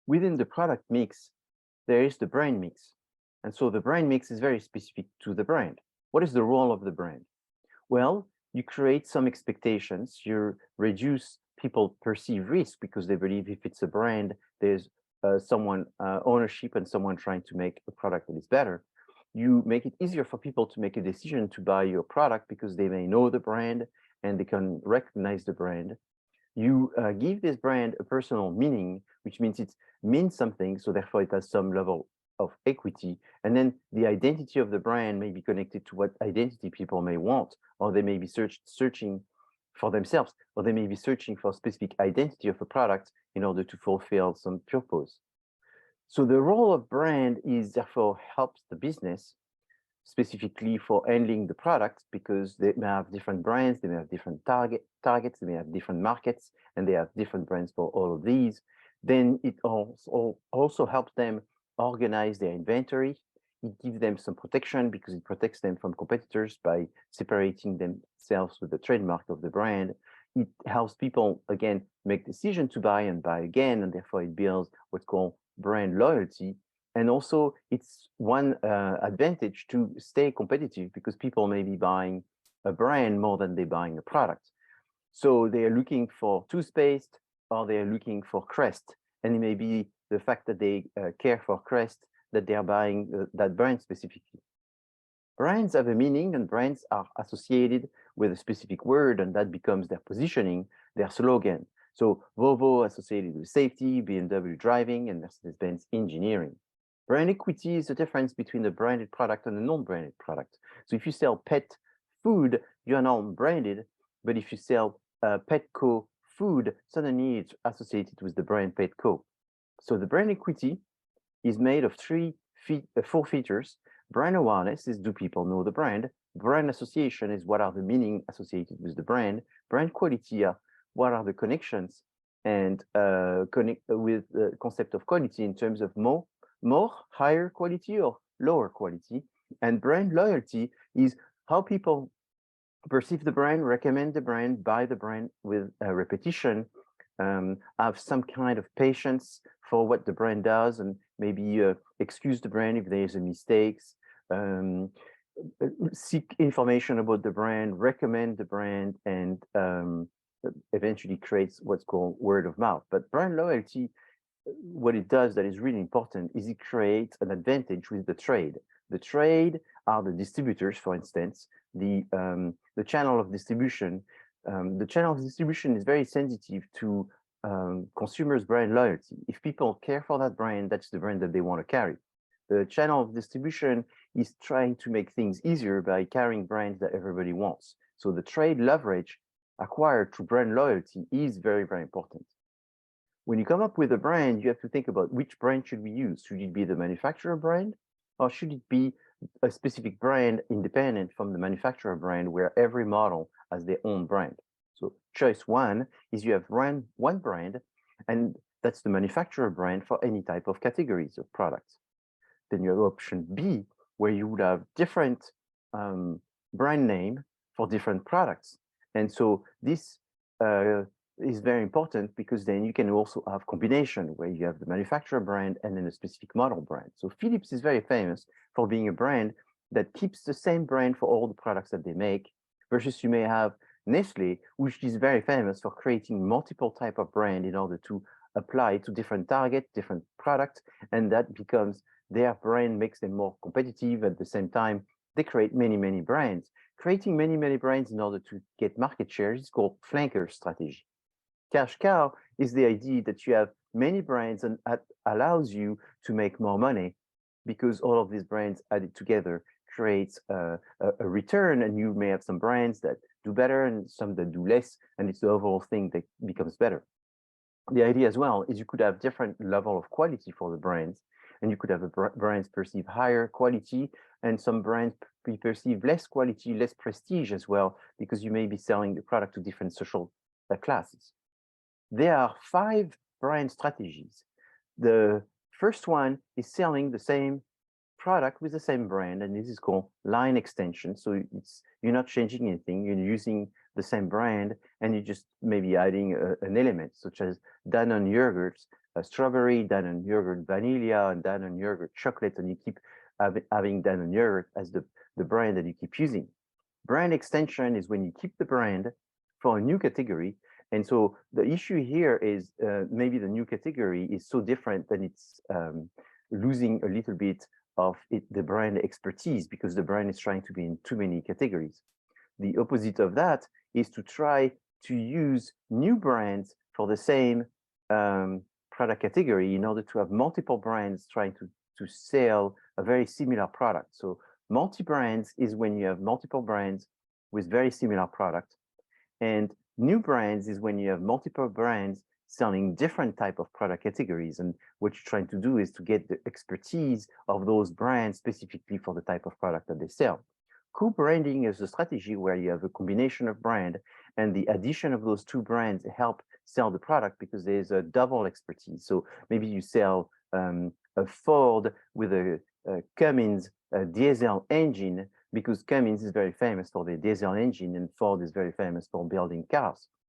within the product mix, there is the brand mix. And so the brand mix is very specific to the brand. What is the role of the brand? Well, you create some expectations, you reduce people perceive risk because they believe if it's a brand, there's someone ownership and someone trying to make a product that is better. You make it easier for people to make a decision to buy your product because they may know the brand and they can recognize the brand. You give this brand a personal meaning, which means it means something, so therefore it has some level of equity. And then the identity of the brand may be connected to what identity people may want, or they may be searching for themselves, or they may be searching for a specific identity of a product in order to fulfill some purpose. So the role of brand is therefore helps the business specifically for handling the products because they may have different brands, they may have different targets, they may have different markets, and they have different brands for all of these. Then it also helps them organize their inventory. It gives them some protection because it protects them from competitors by separating themselves with the trademark of the brand. It helps people, again, make decisions to buy and buy again, and therefore it builds what's called brand loyalty. And also, it's one advantage to stay competitive because people may be buying a brand more than they're buying a product. So they are looking for toothpaste or they are looking for Crest. And it may be the fact that they care for Crest that they are buying that brand specifically. Brands have a meaning and brands are associated with a specific word and that becomes their positioning, their slogan. So Volvo associated with safety, BMW driving, and Mercedes-Benz engineering. Brand equity is the difference between a branded product and a non-branded product. So if you sell pet food, you are non-branded, but if you sell Petco food, suddenly it's associated with the brand Petco. So the brand equity is made of four features. Brand awareness is do people know the brand? Brand association is what are the meaning associated with the brand? Brand quality are what are the connections and connect with the concept of quality in terms of more higher quality or lower quality. And brand loyalty is how people perceive the brand, recommend the brand, buy the brand with repetition, have some kind of patience for what the brand does and maybe excuse the brand if there's a mistakes, seek information about the brand, recommend the brand, and eventually creates what's called word of mouth. But brand loyalty, what it does that is really important is it creates an advantage with the trade. The trade are the distributors, for instance, the channel of distribution. The channel of distribution is very sensitive to consumers' brand loyalty. If people care for that brand, that's the brand that they want to carry. The channel of distribution is trying to make things easier by carrying brands that everybody wants. So the trade leverage acquired through brand loyalty is very, very important. When you come up with a brand, you have to think about which brand should we use. Should it be the manufacturer brand or should it be a specific brand independent from the manufacturer brand where every model has their own brand? So choice one is you have one brand and that's the manufacturer brand for any type of categories of products. Then you have option B where you would have different brand name for different products. And so this is very important because then you can also have combination where you have the manufacturer brand and then a specific model brand. So Philips is very famous for being a brand that keeps the same brand for all the products that they make, versus you may have Nestle, which is very famous for creating multiple type of brand in order to apply to different target, different products, and that becomes their brand makes them more competitive. At the same time, they create many, many brands. Creating many, many brands in order to get market share is called flanker strategy. Cash cow is the idea that you have many brands and that allows you to make more money because all of these brands added together creates a return, and you may have some brands that do better and some that do less, and it's the overall thing that becomes better. The idea as well is you could have different level of quality for the brands, and you could have brands perceive higher quality and some brands perceive less quality, less prestige as well, because you may be selling the product to different social classes. There are 5 brand strategies. The first one is selling the same product with the same brand, and this is called line extension. So you're not changing anything, you're using the same brand, and you just maybe adding an element such as Danone yogurts strawberry, Danone yogurt vanilla, and Danone yogurt chocolate, and you keep having Danone yogurt as the brand that you keep using. Brand extension is when you keep the brand for a new category. And so the issue here is maybe the new category is so different that it's losing a little bit of the brand expertise because the brand is trying to be in too many categories. The opposite of that is to try to use new brands for the same product category in order to have multiple brands trying to sell a very similar product. So multi-brands is when you have multiple brands with very similar product. And new brands is when you have multiple brands selling different type of product categories. And what you're trying to do is to get the expertise of those brands specifically for the type of product that they sell. Co-branding is a strategy where you have a combination of brand and the addition of those two brands help sell the product because there's a double expertise. So maybe you sell a Ford with a Cummins diesel engine because Cummins is very famous for the diesel engine and Ford is very famous for building cars.